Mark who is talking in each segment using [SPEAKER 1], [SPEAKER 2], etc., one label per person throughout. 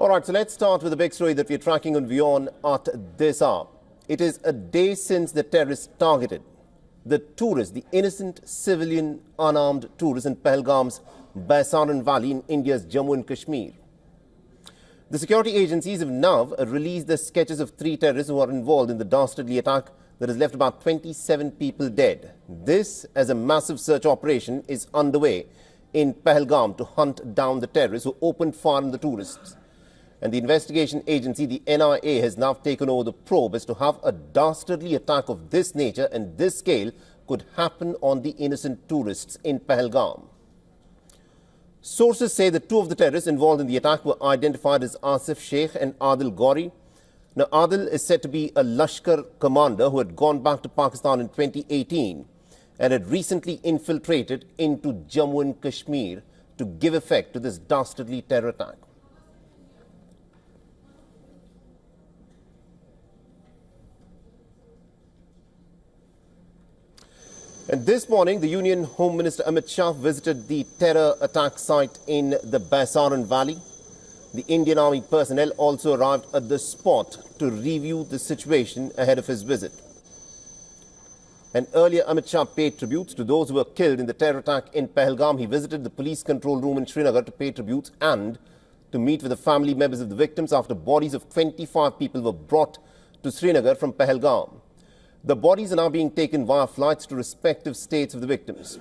[SPEAKER 1] All right, so let's start with the big story that we're tracking on WION at this hour. It is a day since the terrorists targeted the tourists, the innocent civilian unarmed tourists in Pahalgam's Baisaran Valley in India's Jammu and Kashmir. The security agencies have now released the sketches of 3 terrorists who are involved in the dastardly attack that has left about 27 people dead. This, as a massive search operation is underway in Pahalgam to hunt down the terrorists who opened fire on the tourists. And the investigation agency, the NIA, has now taken over the probe as to how a dastardly attack of this nature and this scale could happen on the innocent tourists in Pahalgam. Sources say that 2 of the terrorists involved in the attack were identified as Asif Sheikh and Adil Gauri. Now, Adil is said to be a Lashkar commander who had gone back to Pakistan in 2018 and had recently infiltrated into Jammu and Kashmir to give effect to this dastardly terror attack. And this morning, the Union Home Minister Amit Shah visited the terror attack site in the Baisaran Valley. The Indian Army personnel also arrived at the spot to review the situation ahead of his visit. And earlier, Amit Shah paid tributes to those who were killed in the terror attack in Pahalgam. He visited the police control room in Srinagar to pay tributes and to meet with the family members of the victims after bodies of 25 people were brought to Srinagar from Pahalgam. The bodies are now being taken via flights to respective states of the victims.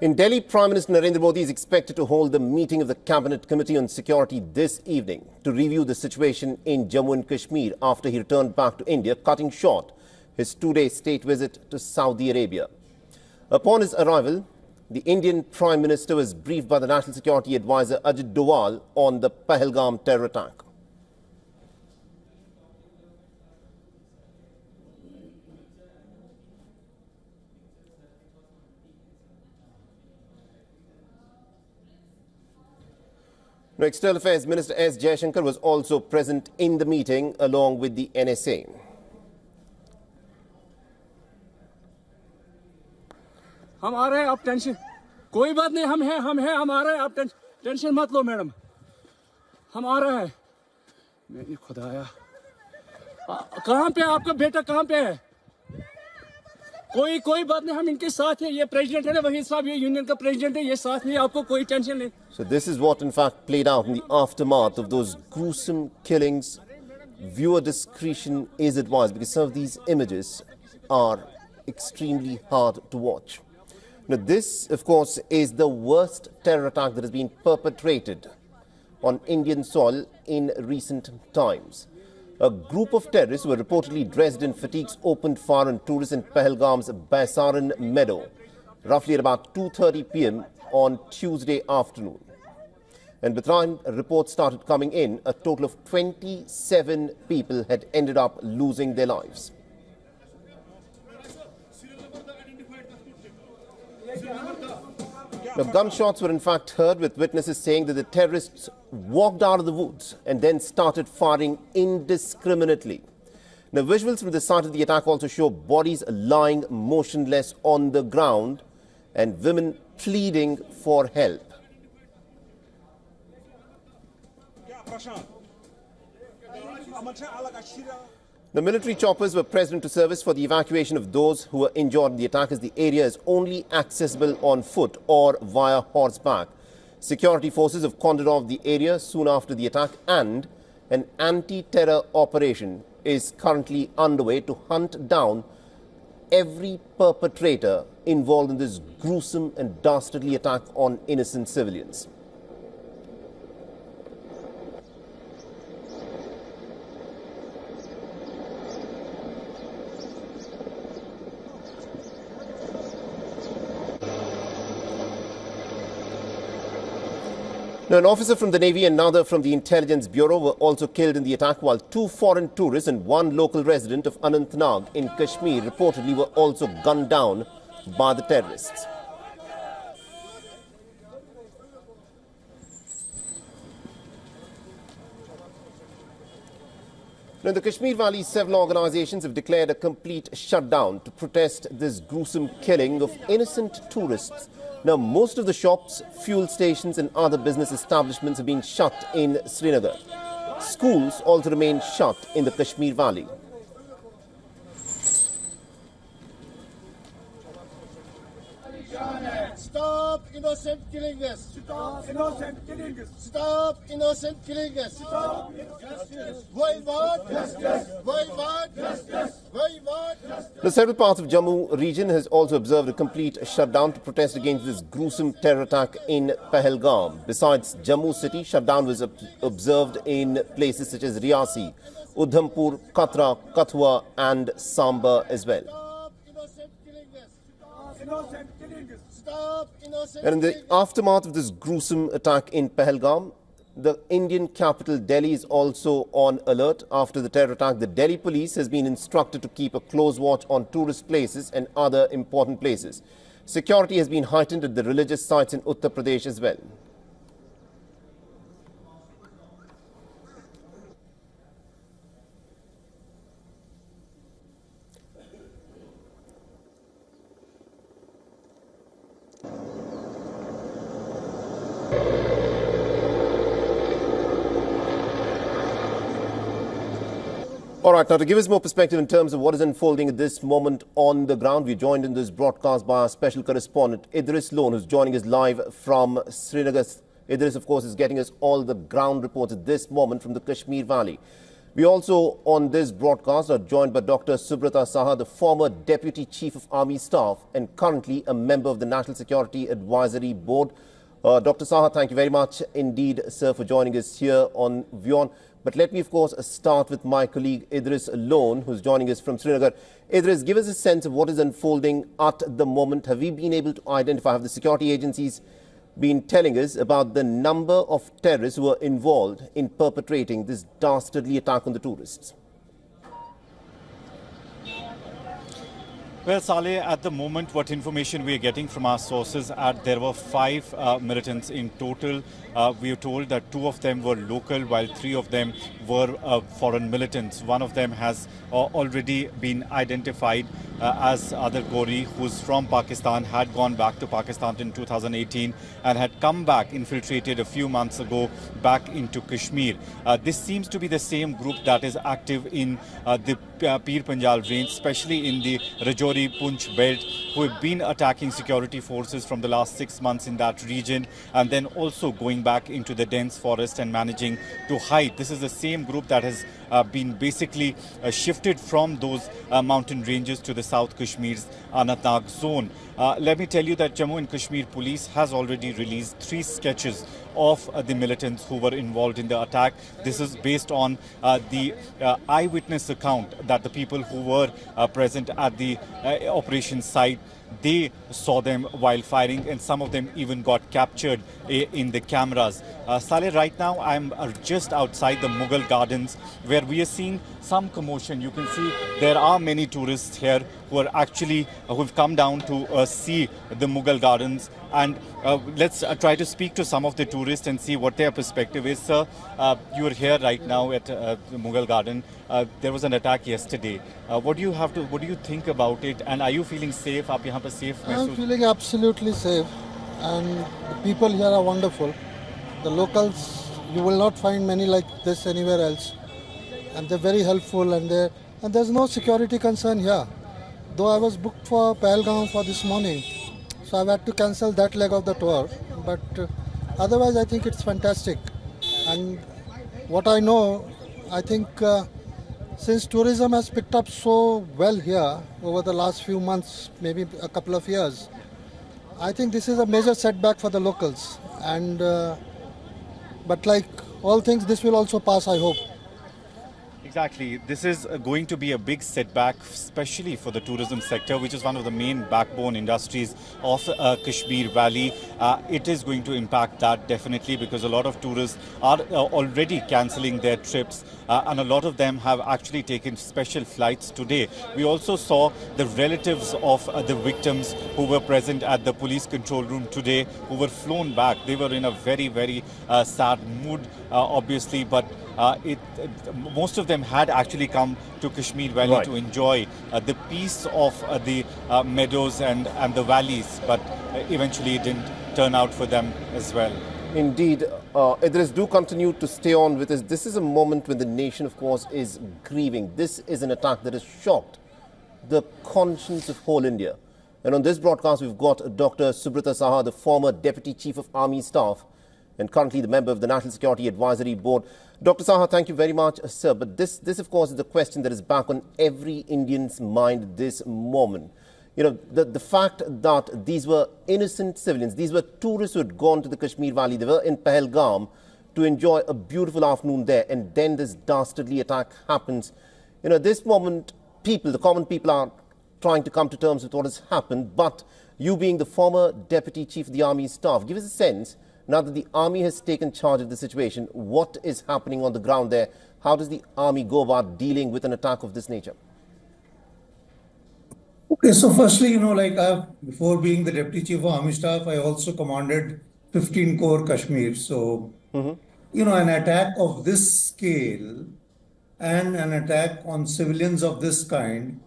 [SPEAKER 1] In Delhi, Prime Minister Narendra Modi is expected to hold the meeting of the Cabinet Committee on Security this evening to review the situation in Jammu and Kashmir after he returned back to India, cutting short his 2-day state visit to Saudi Arabia. Upon his arrival, the Indian Prime Minister was briefed by the National Security Advisor Ajit Doval on the Pahalgam terror attack. Now, External Affairs Minister S. Jaishankar was also present in the meeting along with the NSA.
[SPEAKER 2] हम आ रहे हैं, आप tension कोई बात नहीं, हम हैं हम आ रहे हैं, आप टेंशन मत लो मैडम, हम आ रहे हैं। मैंने खुदाया कहाँ पे आपका बेटा, कहाँ पे है? कोई बात नहीं, हम इनके साथ हैं, ये प्रेसिडेंट है ना, वही साहब ये यूनियन का प्रेसिडेंट है, ये साथ नहीं, आपको कोई टेंशन नहीं।
[SPEAKER 1] So this is what in fact played out in the aftermath of those gruesome killings. Viewer discretion is advised because some of these images are extremely hard to watch. Now, this, of course, is the worst terror attack that has been perpetrated on Indian soil in recent times. A group of terrorists who were reportedly dressed in fatigues opened fire on tourists in Pahalgam's Baisaran meadow, roughly at about 2:30 p.m. on Tuesday afternoon. And by the time reports started coming in, a total of 27 people had ended up losing their lives. Now, gunshots were in fact heard, with witnesses saying that the terrorists walked out of the woods and then started firing indiscriminately. Now, visuals from the site of the attack also show bodies lying motionless on the ground and women pleading for help. The military choppers were present into service for the evacuation of those who were injured in the attack, as the area is only accessible on foot or via horseback. Security forces have cordoned off the area soon after the attack, and an anti-terror operation is currently underway to hunt down every perpetrator involved in this gruesome and dastardly attack on innocent civilians. Now, an officer from the Navy and another from the Intelligence Bureau were also killed in the attack, while 2 foreign tourists and 1 local resident of Anantnag in Kashmir reportedly were also gunned down by the terrorists. Now, in the Kashmir Valley, several organizations have declared a complete shutdown to protest this gruesome killing of innocent tourists. Now, most of the shops, fuel stations and other business establishments have been shut in Srinagar. Schools also remain shut in the Kashmir Valley.
[SPEAKER 3] Stop innocent killing us. Stop innocent killing us. Stop innocent killing us. Stop justice. Why what? Justice. Why what? Justice. Why what? Justice.
[SPEAKER 1] The several parts of Jammu region has also observed a complete shutdown to protest against this gruesome terror attack in Pahalgam. Besides Jammu city, shutdown was observed in places such as Riyasi, Udhampur, Katra, Kathua and Samba as well.
[SPEAKER 3] Stop innocent killing us. Stop innocent killing us. Stop innocent.
[SPEAKER 1] And in the aftermath of this gruesome attack in Pahalgam, the Indian capital Delhi is also on alert. After the terror attack, the Delhi police has been instructed to keep a close watch on tourist places and other important places. Security has been heightened at the religious sites in Uttar Pradesh as well. All right, now to give us more perspective in terms of what is unfolding at this moment on the ground, we're joined in this broadcast by our special correspondent Idris Lone, who's joining us live from Srinagar. Idris, of course, is getting us all the ground reports at this moment from the Kashmir Valley. We also, on this broadcast, are joined by Dr. Subrata Saha, the former Deputy Chief of Army Staff and currently a member of the National Security Advisory Board. Dr. Saha, thank you very much indeed, sir, for joining us here on WION. But let me, of course, start with my colleague Idris Lone, who's joining us from Srinagar. Idris, give us a sense of what is unfolding at the moment. Have we been able to identify, have the security agencies been telling us about the number of terrorists who are involved in perpetrating this dastardly attack on the tourists?
[SPEAKER 4] Well, Saleh, at the moment, what information we are getting from our sources, there were 5 militants in total. We are told that 2 of them were local, while 3 of them were foreign militants. One of them has already been identified as Adar Gori, who's from Pakistan, had gone back to Pakistan in 2018 and had come back, infiltrated a few months ago, back into Kashmir. This seems to be the same group that is active in the Pir Panjal range, especially in the Rajouri-Punch belt, who have been attacking security forces from the last 6 months in that region, and then also going back into the dense forest and managing to hide. This is the same group that has been basically shifted from those mountain ranges to the South Kashmir's Anantnag zone. Let me tell you that Jammu and Kashmir police has already released 3 sketches of the militants who were involved in the attack. This is based on the eyewitness account that the people who were present at the operation site, they saw them while firing, and some of them even got captured in the cameras. Saleh, right now I'm just outside the Mughal Gardens, where we are seeing some commotion. You can see there are many tourists here who are actually who've come down to see the Mughal Gardens, and let's try to speak to some of the tourists and see what their perspective is. Sir, you are here right now at the Mughal Garden. There was an attack yesterday. What do you think about it, and are you feeling safe? आप यहाँ पर safe महसूस?
[SPEAKER 5] I'm feeling absolutely safe, and the people here are wonderful. The locals, you will not find many like this anywhere else, and they're very helpful, and there's no security concern here. Though I was booked for Pahalgam for this morning, so I've had to cancel that leg of the tour, but otherwise I think it's fantastic. And what I know, I think since tourism has picked up so well here over the last few months, maybe a couple of years, I think this is a major setback for the locals. And but like all things, this will also pass, I hope.
[SPEAKER 4] Exactly. This is going to be a big setback, especially for the tourism sector, which is one of the main backbone industries of Kashmir Valley. It is going to impact that definitely because a lot of tourists are already cancelling their trips and a lot of them have actually taken special flights today. We also saw the relatives of the victims who were present at the police control room today who were flown back. They were in a very, very sad mood, obviously, but most of them had actually come to Kashmir Valley to enjoy the peace of the meadows and the valleys, but eventually it didn't turn out for them as well.
[SPEAKER 1] Indeed, Idris, do continue to stay on with us. This is a moment when the nation, of course, is grieving. This is an attack that has shocked the conscience of whole India. And on this broadcast, we've got Dr. Subrata Saha, the former Deputy Chief of Army Staff and currently the member of the National Security Advisory Board. Dr. Saha, thank you very much, sir. But this, of course, is the question that is back on every Indian's mind this moment. You know, the fact that these were innocent civilians, these were tourists who had gone to the Kashmir Valley, they were in Pahalgam to enjoy a beautiful afternoon there, and then this dastardly attack happens. You know, this moment, people, the common people are trying to come to terms with what has happened, but you being the former Deputy Chief of the Army Staff, give us a sense, now that the Army has taken charge of the situation, what is happening on the ground there? How does the Army go about dealing with an attack of this nature?
[SPEAKER 6] Okay, so firstly, you know, like before being the Deputy Chief of Army Staff, I also commanded 15 Corps Kashmir. So, you know, an attack of this scale and an attack on civilians of this kind,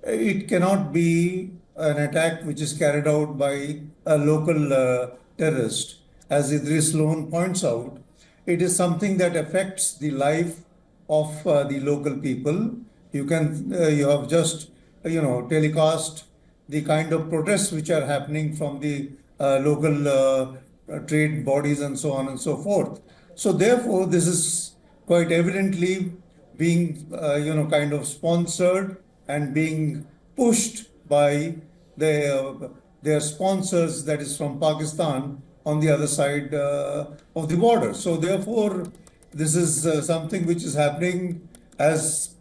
[SPEAKER 6] it cannot be an attack which is carried out by a local terrorist. As Idris Loan points out, it is something that affects the life of the local people. You have just telecast the kind of protests which are happening from the local trade bodies and so on and so forth. So therefore, this is quite evidently being, kind of sponsored and being pushed by their sponsors, that is from Pakistan, on the other side of the border. So therefore, this is something which is happening as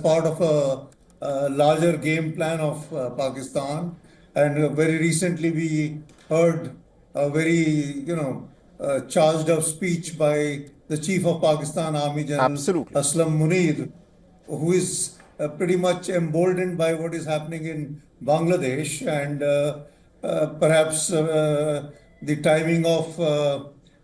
[SPEAKER 6] part of a larger game plan of Pakistan. And very recently we heard a very, charged up speech by the Chief of Pakistan Army General Aslam Munir, who is pretty much emboldened by what is happening in Bangladesh, and perhaps the timing of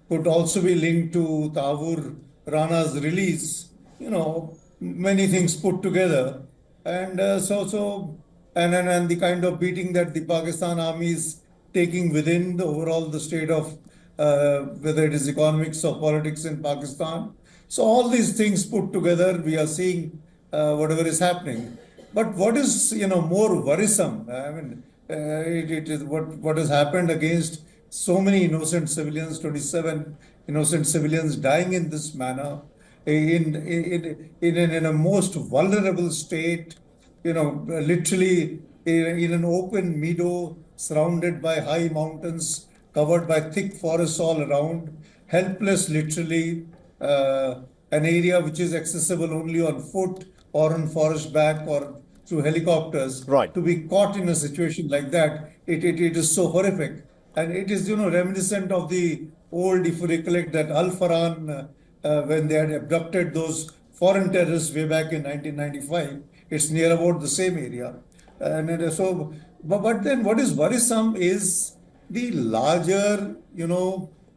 [SPEAKER 6] could also be linked to Tavur Rana's release. You know, many things put together, and and the kind of beating that the Pakistan army is taking within the overall the state of whether it is economics or politics in Pakistan. So all these things put together, we are seeing whatever is happening. But what is more worrisome? I mean, it is what has happened against so many innocent civilians, 27 innocent civilians dying in this manner, in a most vulnerable state, literally in an open meadow surrounded by high mountains, covered by thick forests all around, helpless literally, an area which is accessible only on foot or on forest back or through helicopters.
[SPEAKER 1] Right.
[SPEAKER 6] To be caught in a situation like that, it is so horrific. And it is, reminiscent of the old, if you recollect, that Al-Faran, when they had abducted those foreign terrorists way back in 1995. It's near about the same area. And so, but then what is worrisome is the larger,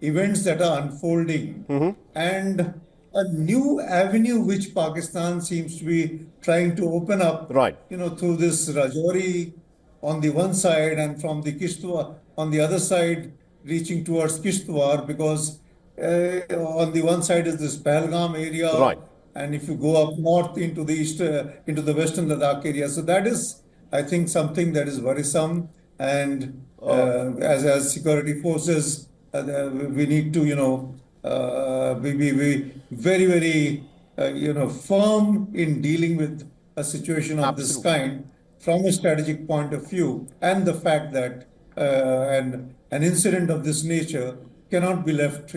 [SPEAKER 6] events that are unfolding, and a new avenue which Pakistan seems to be trying to open up, through this Rajouri on the one side and from the Kishtwar on the other side, reaching towards Kishtwar, because on the one side is this Pahalgam area, and if you go up north into the east, into the western Ladakh area, so that is, I think, something that is worrisome. And as security forces, we need to, be very, very, firm in dealing with a situation of this kind from a strategic point of view, and the fact that an incident of this nature cannot be left,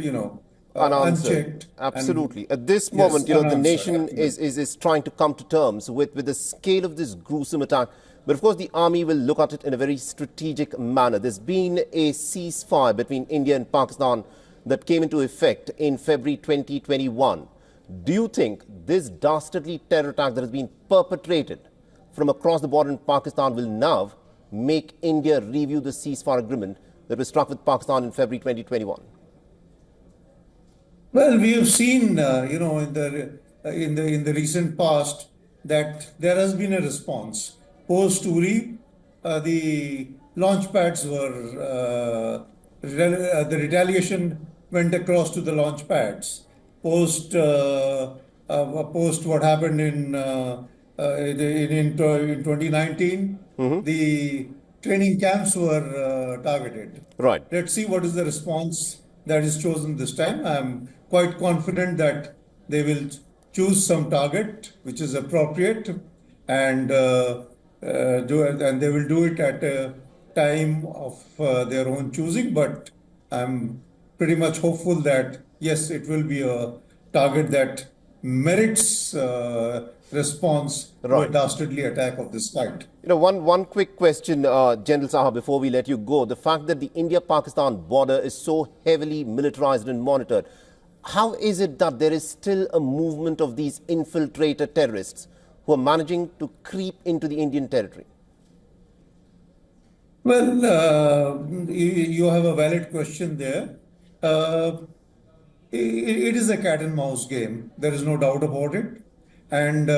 [SPEAKER 6] unchecked.
[SPEAKER 1] Absolutely. At this moment,
[SPEAKER 6] Yes,
[SPEAKER 1] the
[SPEAKER 6] unanswered,
[SPEAKER 1] nation
[SPEAKER 6] absolutely.
[SPEAKER 1] is trying to come to terms with the scale of this gruesome attack. But of course, the army will look at it in a very strategic manner. There's been a ceasefire between India and Pakistan that came into effect in February 2021. Do you think this dastardly terror attack that has been perpetrated from across the border in Pakistan will now make India review the ceasefire agreement that was struck with Pakistan in February 2021?
[SPEAKER 6] Well, we have seen, in the recent past that there has been a response. Post Uri, the launch pads were the retaliation went across to the launch pads. Post what happened in 2019, the training camps were targeted.
[SPEAKER 1] Right.
[SPEAKER 6] Let's see what is the response that is chosen this time. I'm quite confident that they will choose some target which is appropriate, and they will do it at a time of their own choosing. But I'm pretty much hopeful that yes, it will be a target that merits response to a
[SPEAKER 1] Right.
[SPEAKER 6] dastardly attack of this kind.
[SPEAKER 1] One quick question, General Saha, before we let you go. The fact that the India-Pakistan border is so heavily militarized and monitored, how is it that there is still a movement of these infiltrator terrorists who are managing to creep into the Indian territory?
[SPEAKER 6] Well, you have a valid question there. It is a cat and mouse game. There is no doubt about it. And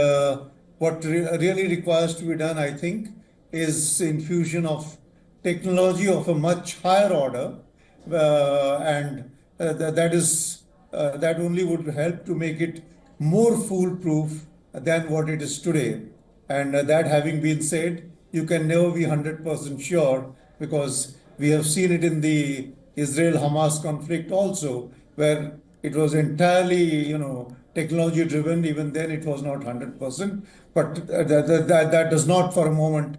[SPEAKER 6] what really requires to be done, I think, is infusion of technology of a much higher order, and that only would help to make it more foolproof than what it is today. And that having been said, you can never be 100% sure, because we have seen it in the Israel-Hamas conflict also, where it was entirely, technology driven. Even then, it was not 100%. But that does not for a moment,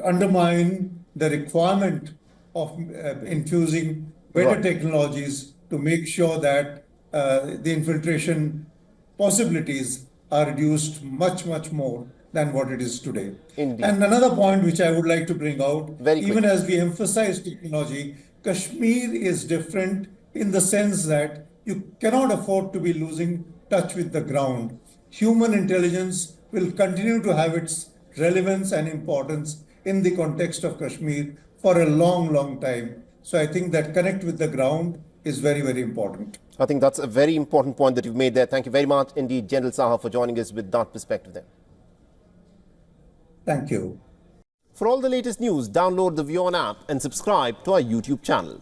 [SPEAKER 6] undermine the requirement of infusing better
[SPEAKER 1] Right.
[SPEAKER 6] technologies to make sure that the infiltration possibilities are reduced much, much more than what it is today.
[SPEAKER 1] Indeed.
[SPEAKER 6] And another point which I would like to bring out,
[SPEAKER 1] Very
[SPEAKER 6] even
[SPEAKER 1] quick.
[SPEAKER 6] as we emphasize technology, Kashmir is different in the sense that you cannot afford to be losing touch with the ground. Human intelligence will continue to have its relevance and importance in the context of Kashmir for a long, long time. So I think that connect with the ground is very, very important.
[SPEAKER 1] I think that's a very important point that you've made there. Thank you very much indeed, General Saha, for joining us with that perspective there.
[SPEAKER 6] Thank you.
[SPEAKER 1] For all the latest news, download the WION app and subscribe to our YouTube channel.